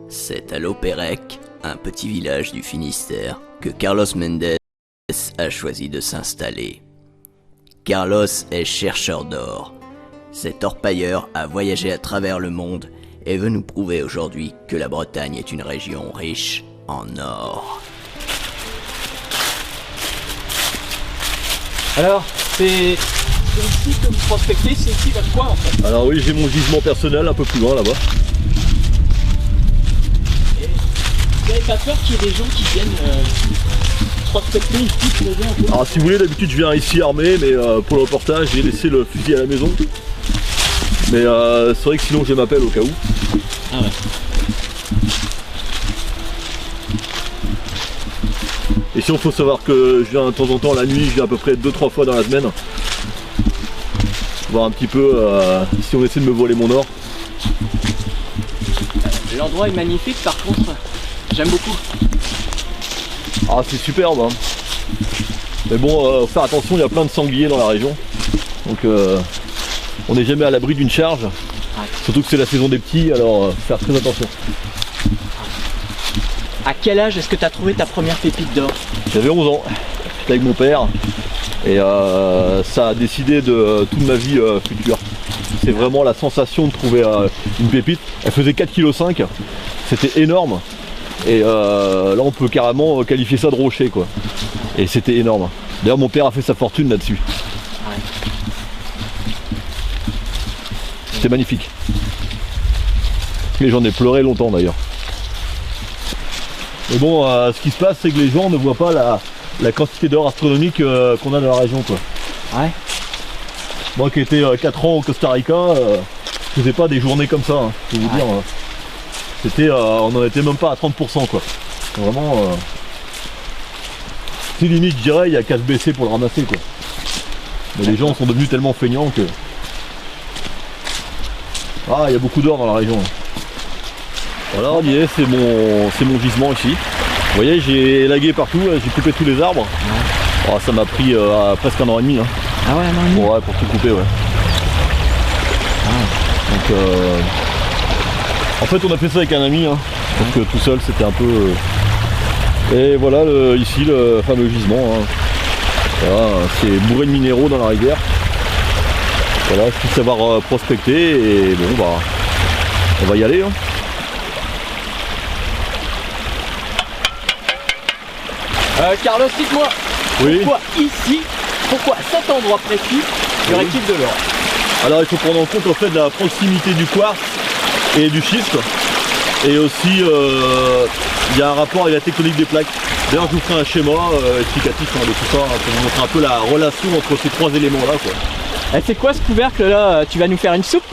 C'est à Lopérec, un petit village du Finistère, que Carlos Mendes a choisi de s'installer. Carlos est chercheur d'or. Cet orpailleur a voyagé à travers le monde et veut nous prouver aujourd'hui que la Bretagne est une région riche en or. Alors, c'est ici que vous prospectez, c'est ici votre quoi en fait? Alors oui, j'ai mon gisement personnel un peu plus loin là-bas. Et vous n'avez pas peur qu'il y ait des gens qui viennent prospecter ici, creuser un peu? Alors si vous voulez, d'habitude je viens ici armé, mais pour le reportage j'ai laissé le fusil à la maison. Mais c'est vrai que sinon j'ai m'appelle au cas où. Ah ouais. Et sinon faut savoir que je viens de temps en temps la nuit, je viens à peu près 2-3 fois dans la semaine. Voir un petit peu si on essaie de me voler mon or. L'endroit est magnifique par contre, j'aime beaucoup. Ah c'est superbe hein. Mais bon, faut faire attention, il y a plein de sangliers dans la région. Donc on n'est jamais à l'abri d'une charge. Ouais. Surtout que c'est la saison des petits, alors faire très attention. À quel âge est-ce que tu as trouvé ta première pépite d'or? J'avais 11 ans, j'étais avec mon père et ça a décidé de toute ma vie future. C'est vraiment la sensation de trouver une pépite. Elle faisait 4,5 kg, c'était énorme. Et là on peut carrément qualifier ça de rocher quoi. Et c'était énorme. D'ailleurs mon père a fait sa fortune là-dessus. Ouais. C'était magnifique. Mais j'en ai pleuré longtemps d'ailleurs. Mais bon, ce qui se passe, c'est que les gens ne voient pas la quantité d'or astronomique qu'on a dans la région, quoi. Ouais. Moi qui étais 4 ans au Costa Rica, je faisais pas des journées comme ça, hein, je peux vous dire. C'était, on n'en était même pas à 30%, quoi. Vraiment, c'est limite, je dirais, il y a qu'à se baisser pour le ramasser, quoi. Mais les gens sont devenus tellement feignants que... Ah, il y a beaucoup d'or dans la région. Voilà, on y est, c'est mon gisement ici. Vous voyez, j'ai élagué partout, j'ai coupé tous les arbres. Ouais. Oh, ça m'a pris presque 1 an et demi. Hein. Ah ouais, 1 an et demi. Ouais, pour tout couper, ouais. Ah. Donc, en fait, on a fait ça avec un ami, hein, parce que tout seul, c'était un peu... Et voilà, ici, le fameux gisement. Hein. Voilà, c'est bourré de minéraux dans la rivière. Voilà, il faut savoir prospecter et bon, bah, on va y aller. Hein. Carlos, dites-moi, Oui. pourquoi ici, pourquoi cet endroit précis, y aurait-il de l'or? Alors il faut prendre en compte en fait la proximité du quartz et du schiste. Et aussi il y a un rapport avec la tectonique des plaques. D'ailleurs je vous ferai un schéma explicatif de tout ça pour vous montrer un peu la relation entre ces 3 éléments là quoi. C'est quoi ce couvercle là? Tu vas nous faire une soupe?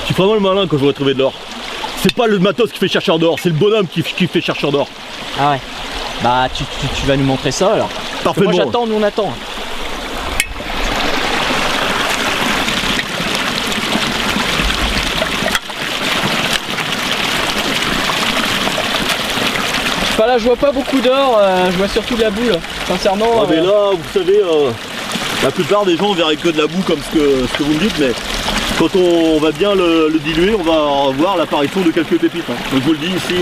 Je suis vraiment le malin quand je vais trouver de l'or. C'est pas le matos qui fait chercheur d'or, c'est le bonhomme qui fait chercheur d'or. Ah ouais. Bah tu vas nous montrer ça alors. Parfaitement. Moi j'attends, nous on attend. Enfin là je vois pas beaucoup d'or, je vois surtout de la boue là. Sincèrement. Ah, mais là vous savez, la plupart des gens verraient que de la boue comme ce que vous me dites, mais quand on va bien le diluer, on va voir l'apparition de quelques pépites. Hein. Donc je vous le dis ici,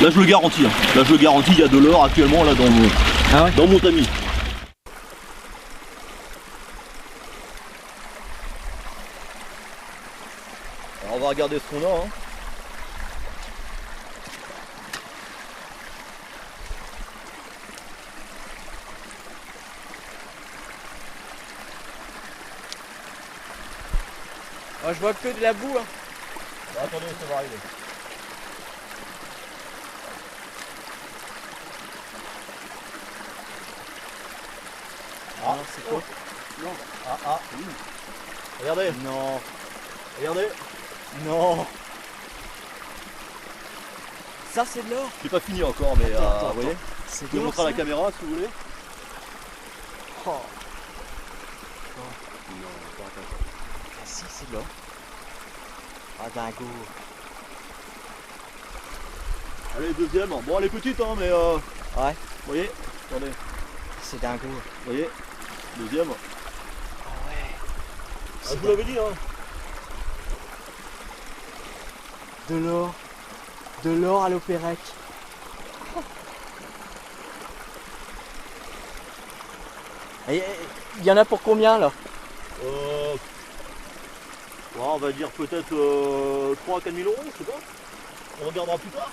là je le garantis. Hein. Là je le garantis, il y a de l'or actuellement là dans mon tamis. Alors on va regarder ce qu'on a. Hein. Oh, je vois que de la boue. Hein. Bah, attendez, ça va arriver. Ah, c'est quoi? Non. Ah. Regardez. Non. Regardez. Non. Ça c'est de l'or. J'ai pas fini encore, mais Attends, vous voyez. C'est Je peux vous montrer à la caméra si vous voulez. Oh. Non, attends. Ah si, c'est de l'or. Ah dingo. Allez, deuxième. Bon, elle est petite, hein, mais Ouais, vous voyez. Attendez. c'est dingo. Vous voyez. Deuxième. Ah ouais. Ah, C'est je vous l'avais dit, hein. de l'or. De l'or à l'Opérec. Et il y en a pour combien là? On va dire peut-être 3 à 4 000 euros, je sais pas. On regardera plus tard.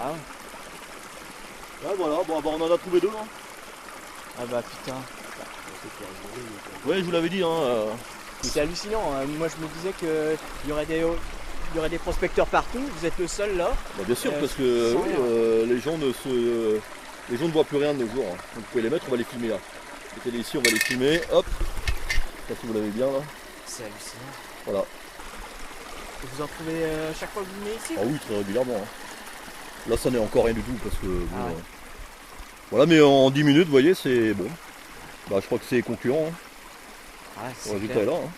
Ah ouais. Ouais voilà, bon, bah, on en a trouvé 2 hein. Ah bah putain. Ouais, je vous l'avais dit hein. C'est hallucinant, hein. Moi je me disais qu'il y aurait des prospecteurs partout, vous êtes le seul là. Bah, bien sûr, parce que sans oui, rien. les gens ne voient plus rien de nos jours. Hein. Donc vous pouvez les mettre, on va les filmer là. Mettez-les ici, on va les filmer. Hop. Je sais pas si vous l'avez bien là. C'est hallucinant. Voilà. Et vous en trouvez chaque fois que vous venez ici? Ah oui, très régulièrement. Hein. Là, ça n'est encore rien du tout parce que. Bon, ouais. Voilà, mais en 10 minutes, vous voyez, c'est bon. Bah, je crois que c'est concluant. Hein. Ouais, Le résultat est là. Hein.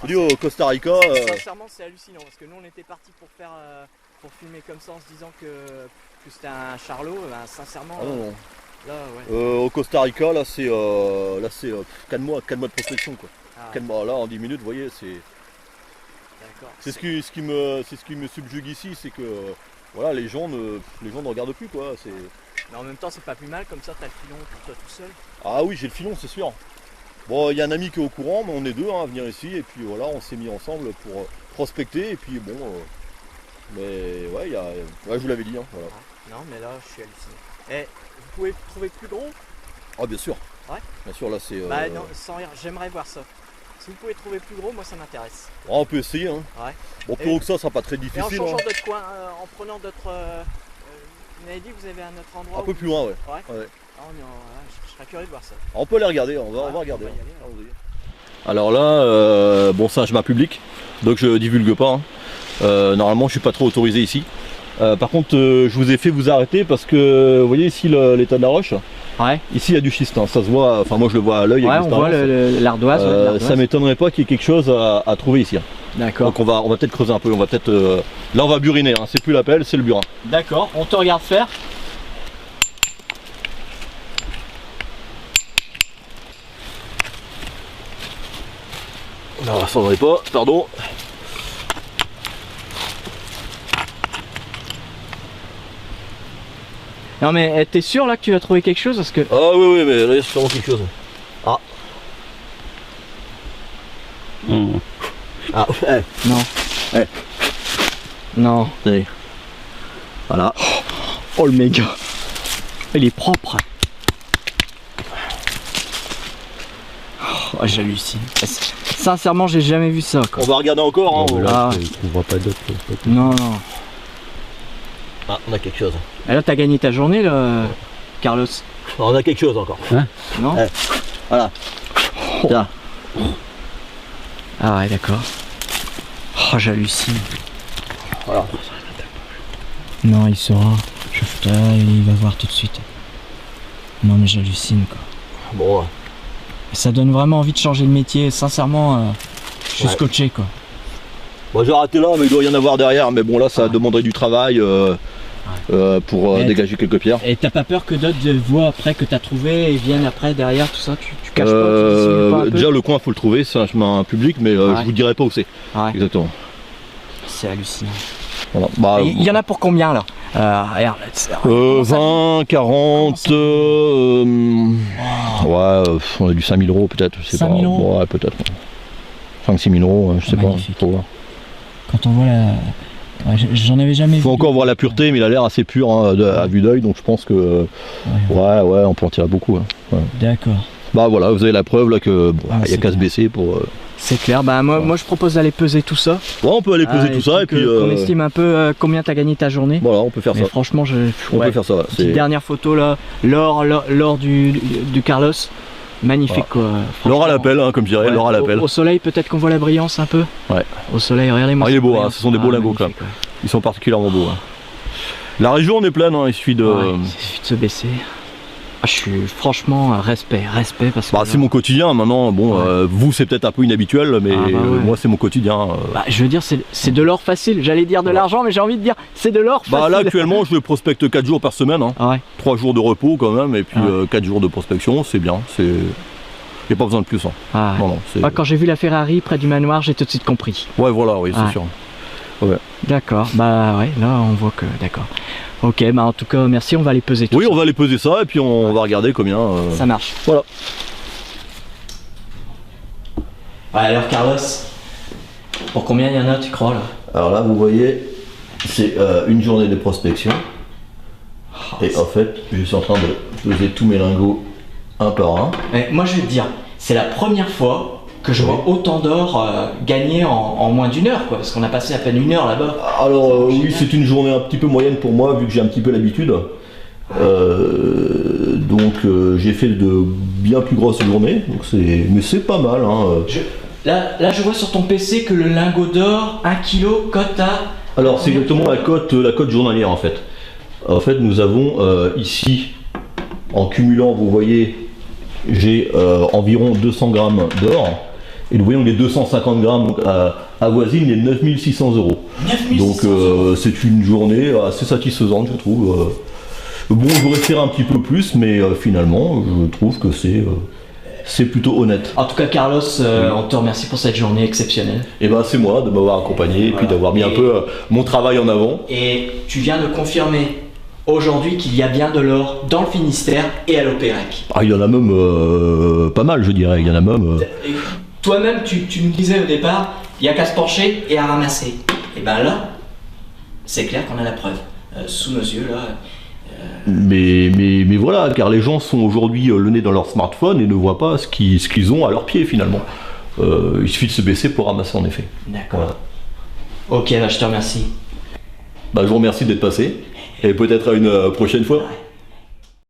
Je dis au Costa Rica. Sincèrement, c'est hallucinant parce que nous on était partis pour filmer comme ça en se disant que c'était un charlot. Ben, sincèrement, Ah non, non. là, ouais. Au Costa Rica, là, c'est 4 mois de prospection quoi. Ah, 4 mois, là, en 10 minutes, vous voyez, c'est. d'accord. C'est ce qui me subjugue ici, c'est que voilà, les gens ne regardent plus quoi. Mais en même temps, c'est pas plus mal comme ça. T'as le filon pour toi tout seul. Ah oui, j'ai le filon, c'est sûr. Bon, il y a un ami qui est au courant, mais on est 2 hein, à venir ici et puis voilà, on s'est mis ensemble pour prospecter et puis bon. Mais ouais, ouais, je vous l'avais dit. Hein, voilà. Ah, non, mais là, je suis halluciné. Et vous pouvez trouver plus gros? Ah bien sûr. Ouais. Bien sûr, là c'est. Bah non, sans rire, j'aimerais voir ça. Si vous pouvez trouver plus gros, moi ça m'intéresse. Ah, on peut essayer. Hein. Ouais. Bon, plus gros que ça sera pas très Et en difficile. changeant Hein. d'autres coins, en prenant d'autres. Vous m'avez dit que vous avez un autre endroit. Un peu plus loin, ouais. Ouais. Ouais. Ah, je serais curieux de voir ça. On peut aller regarder, on va regarder. On va y aller, alors. Alors là, bon, c'est un chemin public, donc je divulgue pas. Hein. Normalement, je suis pas trop autorisé ici. Par contre, je vous ai fait vous arrêter parce que vous voyez ici l'état de la roche. Ouais. Ici, il y a du schiste, hein. Ça se voit. Enfin, moi, je le vois à l'œil. Ouais, on voit l'ardoise. Ça m'étonnerait pas qu'il y ait quelque chose à trouver ici. Hein. D'accord. Donc on va peut-être creuser un peu. On va peut-être. Là, on va buriner. Hein. C'est plus la pelle, c'est le burin. D'accord. On te regarde faire. Non, ça n'en est pas. Pardon. Non mais t'es sûr là que tu vas trouver quelque chose parce que. Ah oui, mais là, il y a sûrement quelque chose. Ah. Ah, Non. Non. Voilà. Oh le méga. Il est propre. Oh, j'hallucine. Sincèrement, j'ai jamais vu ça. Quoi. On va regarder encore. Hein, Là, Ah. tu trouveras pas d'autres. Non, non. Ah, on a quelque chose. Et là, t'as gagné ta journée, là, Carlos. On a quelque chose encore. Non? Voilà. Tiens. Ah ouais, d'accord. Oh, j'hallucine. Voilà. Non, il saura. Il va voir tout de suite. Non, mais j'hallucine, quoi. Bon. Ça donne vraiment envie de changer de métier. Sincèrement, je suis scotché, quoi. Bon, j'ai arrêté là, mais il doit y en avoir derrière. Mais bon, là, ça demanderait du travail pour dégager quelques pierres. Et t'as pas peur que d'autres voient après que t'as trouvé et viennent après derrière tout ça? Tu caches pas, tu dissimules pas un peu? Déjà, le coin, faut le trouver. C'est un chemin public, mais je vous dirai pas où c'est. Ouais. Exactement. C'est hallucinant. Voilà. Bah, Il y en a pour combien là? Regarde, 20, 40, ouais, on a du 5 000 euros peut-être, je sais 5 pas. 000 euros. Ouais, peut-être. 5-6 000 euros, je sais Magnifique. pas. Faut voir. Quand on voit la. Ouais, j'en avais jamais vu. Faut encore voir la pureté, mais il a l'air assez pur hein, à vue d'œil, donc je pense que ouais, on peut en tirer beaucoup. Hein. Ouais. D'accord. Bah voilà, vous avez la preuve là que bon, Ah, il y a qu'à se baisser pour. C'est clair. Bah moi je propose d'aller peser tout ça. Ouais, on peut aller peser tout ça et puis. On estime un peu combien t'as gagné ta journée. Voilà, on peut faire Mais ça. franchement, On peut faire ça. Petite dernière photo là, l'or du Carlos. Magnifique quoi. L'or à l'appel, hein, comme je dirais, l'or à l'appel. Au soleil, peut-être qu'on voit la brillance un peu. Ouais. Au soleil, regardez-moi. Ah, il est beau, hein, ce sont des beaux lingots là. Ils sont particulièrement beaux. Hein. La région on est pleine, hein, il suffit de. Il suffit de se baisser. Ah, je suis franchement respect parce que. Bah, c'est mon quotidien maintenant. Bon, vous c'est peut-être un peu inhabituel, mais moi c'est mon quotidien. Bah, je veux dire, c'est de l'or facile. J'allais dire de l'argent, mais j'ai envie de dire c'est de l'or facile. Bah là actuellement je prospecte 4 jours par semaine. Hein. Ah ouais. 3 jours de repos quand même, et puis 4 jours de prospection, c'est bien. Il n'y a pas besoin de plus. Hein. Ah, non, quand j'ai vu la Ferrari près du manoir, j'ai tout de suite compris. Ouais, voilà, oui, c'est sûr. Ouais. D'accord, bah ouais, là on voit que... D'accord. Ok, bah en tout cas, merci, on va les peser tout Oui, ça. on va aller peser ça et puis on va regarder combien. Ça marche. Voilà. Ouais, alors Carlos, pour combien il y en a, tu crois là? Alors là, vous voyez, c'est une journée de prospection. Et en fait, je suis en train de peser tous mes lingots un par un. Mais moi je vais te dire, c'est la première fois que je vois autant d'or gagner en moins d'une heure, quoi, parce qu'on a passé à peine une heure là-bas. Alors oui, c'est une journée un petit peu moyenne pour moi, vu que j'ai un petit peu l'habitude. Donc j'ai fait de bien plus grosses journées, donc mais c'est pas mal. Hein. Là, je vois sur ton PC que le lingot d'or, 1 kg, cote à... Alors c'est exactement la cote journalière en fait. En fait, nous avons ici, en cumulant, vous voyez, j'ai environ 200 grammes d'or. Et nous voyons les 250 grammes avoisinent les 9600 €. 9600 Donc c'est une journée assez satisfaisante, je trouve. Bon, j'aurais fait un petit peu plus, mais finalement, je trouve que c'est plutôt honnête. En tout cas, Carlos, on te remercie pour cette journée exceptionnelle. Et ben c'est moi de m'avoir accompagné et puis d'avoir mis un peu mon travail en avant. Et tu viens de confirmer aujourd'hui qu'il y a bien de l'or dans le Finistère et à l'Opérec. Ah, il y en a même pas mal, je dirais. Il y en a même. Et toi-même, tu nous disais au départ, il n'y a qu'à se pencher et à ramasser. Et ben là, c'est clair qu'on a la preuve. Sous nos yeux, là. Mais voilà, car les gens sont aujourd'hui le nez dans leur smartphone et ne voient pas ce qu'ils ont à leurs pieds finalement. Il suffit de se baisser pour ramasser en effet. D'accord. Voilà. Ok, bah, je te remercie. Bah, je vous remercie d'être passé et peut-être à une prochaine fois. Ouais.